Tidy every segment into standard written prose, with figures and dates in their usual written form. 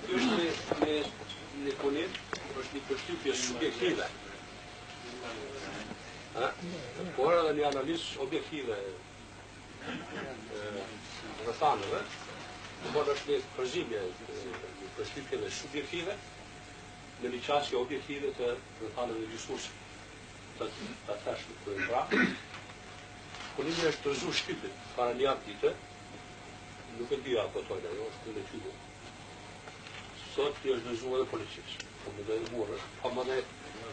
Kjo është një punim, është një përshtypje subjektive. Por edhe një analizë objektive rrethanëve, por është një përzimje një përshtypjeve subjektive në një qasje objektive të rrethanëve diskusit. Të thashme kërën pra, punimi është të rëzu shtypit para një atë dite, nuk e dhja apo tojnë, jo është të në tybu. Sot një është rëzu edhe policisë, po më dhe murë, pa më dhe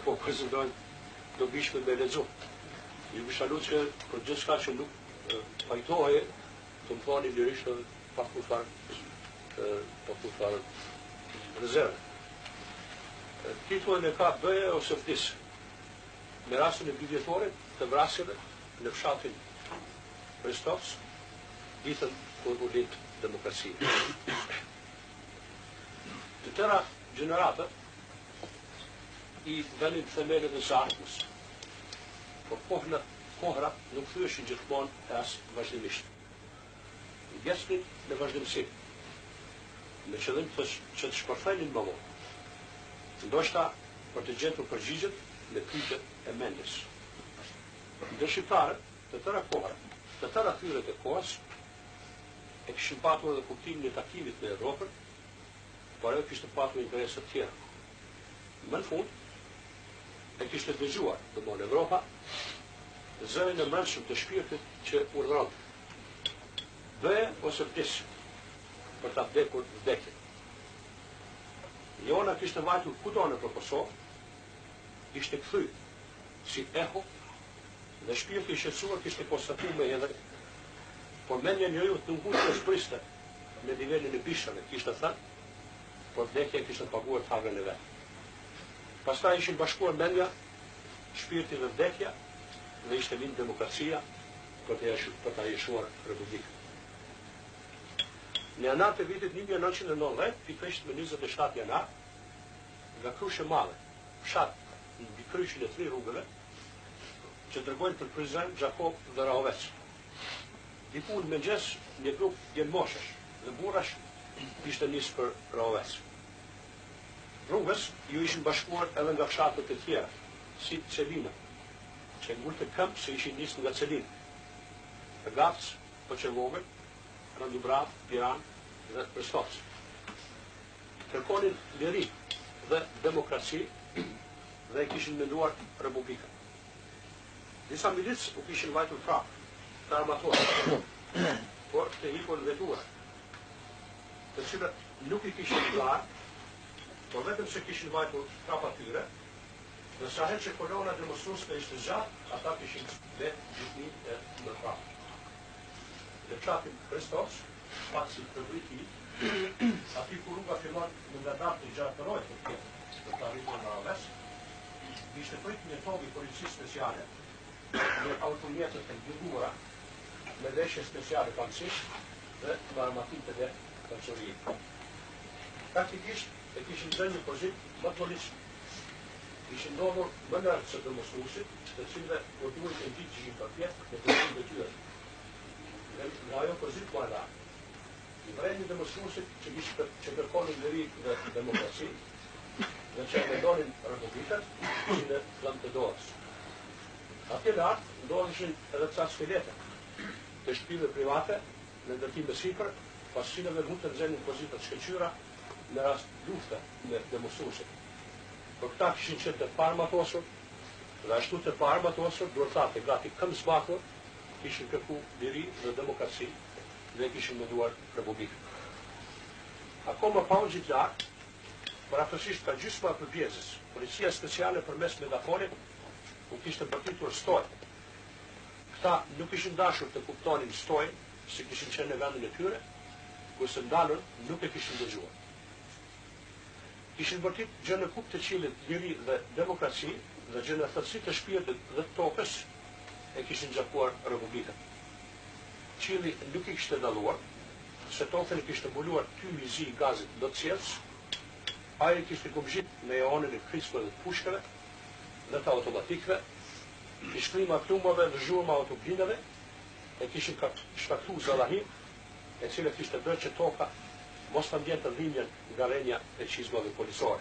po prezendojnë do bishme me lezu. Ju bishalu që për gjithë shka që nuk pajtoje, të më thoni lirisht edhe pa kur farë rezerve. Titullin e ka bëje ose vdisë. Me rastin e 2 vjetorit të vrasjeve në fshatin Ristovës, ditën kur u lind demokracia. Të tëra gjeneratët i venin themelet e zartës, por kohra nuk thyeshin gjithmonë e as vazhdimisht. I vjesnin në vazhdimësi, me qëllim që të shpërthejnin më vonë. Ndoshta për të gjetur përgjigjet në pyetjet e mendjes. Ndër shqiptarët, të tëra kohra, të tëra thyret e kohës, e kishin patur edhe kuptimin e takimit me Evropën, por ajo kishte patur interese të tjera. Më në fund, e kishte dëgjuar, domthonë Evropa, zërin e mbrëmshëm të shpirtit që urdhëron. Bëje ose vdes për ta vdekur vdekjen. Jona kishte vajtur kudo nëpër Kosovë, ishte kthy si eho dhe shpirti i shqetësuar kishte konstatuar me edhe por mendja e njeriu nuk mund të shpriste në nivelin e bishave, kishte thënë, por vdekja kishte paguar tagën e vet. Pastaj ishin bashkuar mendja, shpirti dhe vdekja dhe ishte lind demokracia për ta jeshuar Republikën. Në janar të vitit 1990, pikërisht me 27 janar, nga Krushe Madhe, fshat mbi kryqin e 3 rrugëve, që dërgojnë për Prizren, Gjakob dhe Rahovec. Diku në mëngjes, një grup djelmoshesh dhe burrash ishte nisë për Rahovec. Rrugës ju ishin bashkuar edhe nga fshatët e tjera, si Celina, që ngulte këmbë se ishin nisë nga Celina, Gacë, Poqevogël, Randubrav, Piran dhe Ristovës. Kërkonin liri dhe demokraci dhe kishin menduar Republikën. Disa milicë u kishin vajtur prapë, të armatorë, por të hipur vetura, të cilët nuk i kishin larë, por vetëm se kishin vajtur prapë atyre, dhe sa herë që kolona demonstruesve ishte gjatë, ata kishin vetë gjithni e në prapë. Dhe fshatin Ristovës, pak si të vriti, ati ku rruga fillon në nga dartë të gjatë të rojtë të tjetë, për të arritur në Rahovec, ishte prit një togi polici speciale, me automjetët e gjugura, me veshje speciale policisht dhe me armatim të dhe kancerie. Praktikisht e kishin dhënë një pozit më të policë. Kishin ndodhur më larg se demonstruesit, të cilëve u duhet të ndiqeshin përpjet në pozitë të tyre. Nga ajo pozit më larg. I vrenin demonstruesit që kërkonin liri dhe demokraci, dhe që mendonin Republikën, ishin në lëmë të dorës. Atje lartë ndodhishin edhe ca skelete të shtëpive private në ndërtim të sipër, pas cilëve mund të nxjerrin pozitat shkëlqyra në rast lufte me demonstruesit. Por këta kishin qenë të paarmatosur, dhe ashtu të paarmatosur, duhet thate gati këmbë zbatur, kishin kërku liri dhe demokraci dhe kishin menduar Republikën. Akoma pa unë gjithë lartë, paraftësisht ka gjysma e përpjekjes, policia speciale përmes megafonit u kishte bërtitur stoj. Këta nuk ishin dashur të kuptonin stojën, se kishin qenë në vendin e tyre, kurse ndalën nuk e kishin dëgjuar. Kishin bërtit gjë në kupë të qilit liri dhe demokraci dhe gjë në thellësi të shpirtit dhe të tokës e kishin gjakuar Republikën. Qili nuk i kishte dalluar, se tokën i kishte mbuluar tymi i zi i gazit do të cjelës, aje kishte kumzhit me eonin e kriskëve dhe të pushkëve dhe të automatikëve, i shkrima plumave dhe zhurma autoblinave, e kishin shkaktu zalahim, e cilë kishte bërë që toka mos të ndjenë të dhimbjen nga rrjenja e çizmave policore.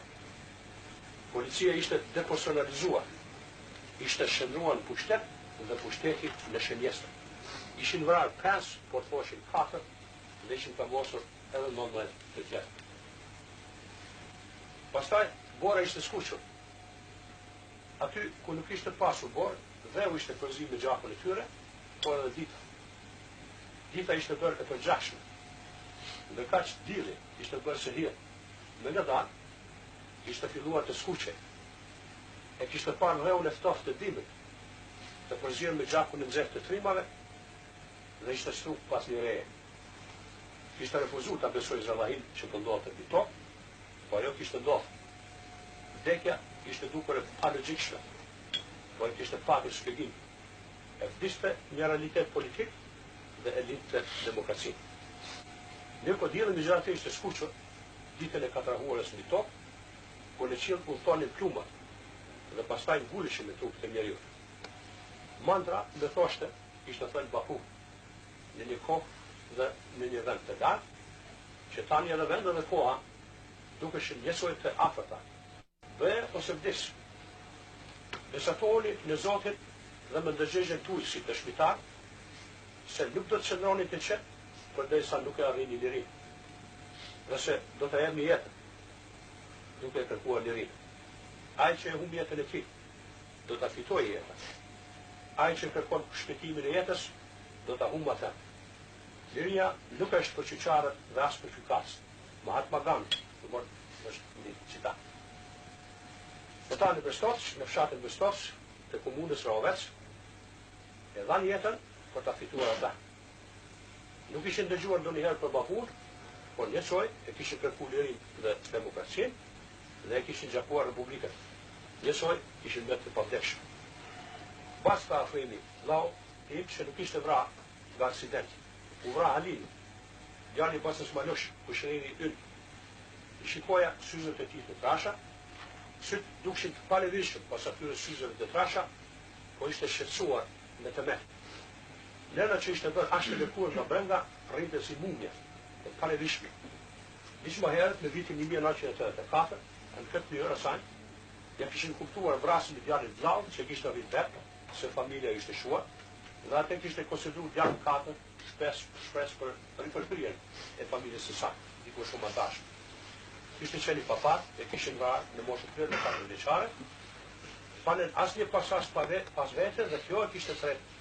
Policia ishte depersonalizuar, ishte shndruar në pushtet dhe pushteti në shënjestër. Ishin vrarë 5, por thoshin 4, dhe ishin pamosur edhe 19 të tjerë. Pastaj, bora ishte skuqur. Aty, ku nuk ishte pasur borë, dheu ishte përzi me gjakun e tyre, por edhe dita. Dita ishte bërë e përgjashme. Dhe kaq dili ishte bërë se hirë. Me në danë, ishte filluar të skuqe. E kishte parë dheun e ftoftë të dimrit, të përzirë me gjakun e nxehtë të trimave, dhe ishte shtru pas një reje. Kishte refuzu ta besoj Zallahin që të ndodhte mbi tokë, po ajo kishte ndodhur. Vdekja ishte dukur e palogjikshme, po ai kishte patur shpjegim. E vdiste një realitet politik dhe e lindte demokracinë. Ne po dielli me gjatë ishte skuqur, ditën e katrahuarës mbi tokë, kur në qiell udhtonin plumat dhe pastaj nguleshin me trupin e njeriu. Mantra me thoshte ishte thënë Baku në një kohë dhe në një vend të lartë, që tani edhe vend dhe koha dukeshin njësoj të afërta. Bëhe ose vdes. Besatoni në Zotin dhe më ndëgjegjen tuaj si të shpitar, se nuk do të qëndroni të qetë, përderisa nuk e arrini lirinë. Dhe se do të jemi jetën, duke e kërkuar lirinë. Ai që e humb jetën e tij, do ta fitojë jetën. Ai që kërkon shpëtimin e jetës, do ta humbë atë. Liria nuk është për qyqarët dhe as për gjykatës. Mahatma Gandhi, është një citat. Ata në Bestoç, në fshatin Bestoç, të komunës Rahovec, e dhanë jetën për ta fituar ata. Nuk ishin dëgjuar ndonjëherë për Bakun, por njësoj e kishin kërkuar lirinë dhe demokracinë dhe e kishin gjakuar Republikën. Njësoj ishin vetë të pavdekshëm. Basta afrimi, vllau im që nuk ishte vrarë nga aksidenti. U vra Halili, djali Basës Malush, kushëriri ynë. I shikoja syzët e tij të trasha, syt dukshin të palevishëm pas atyre syzëve të trasha, po ishte shqetësuar me tëmet. Lena që ishte bërë ashtë të lëkuar nga brenda, rrinte si mumje, të palevishme. Diç më herët, në vitin 1984, në këtë mënyrë asaj, ja kishin kuptuar vrasin e djalit vllaut që kishte arritur vetë, se familja ishte shuar, dhe atë kishte konsideruar djalin katër shpresë për ripërthyrjen e familjes së saj, diku shumë atashme. Kishte qenë papar, e kishin vrarë në moshën 34 vjeçare, panen asnjë pasas pas vete dhe kjo e kishte thret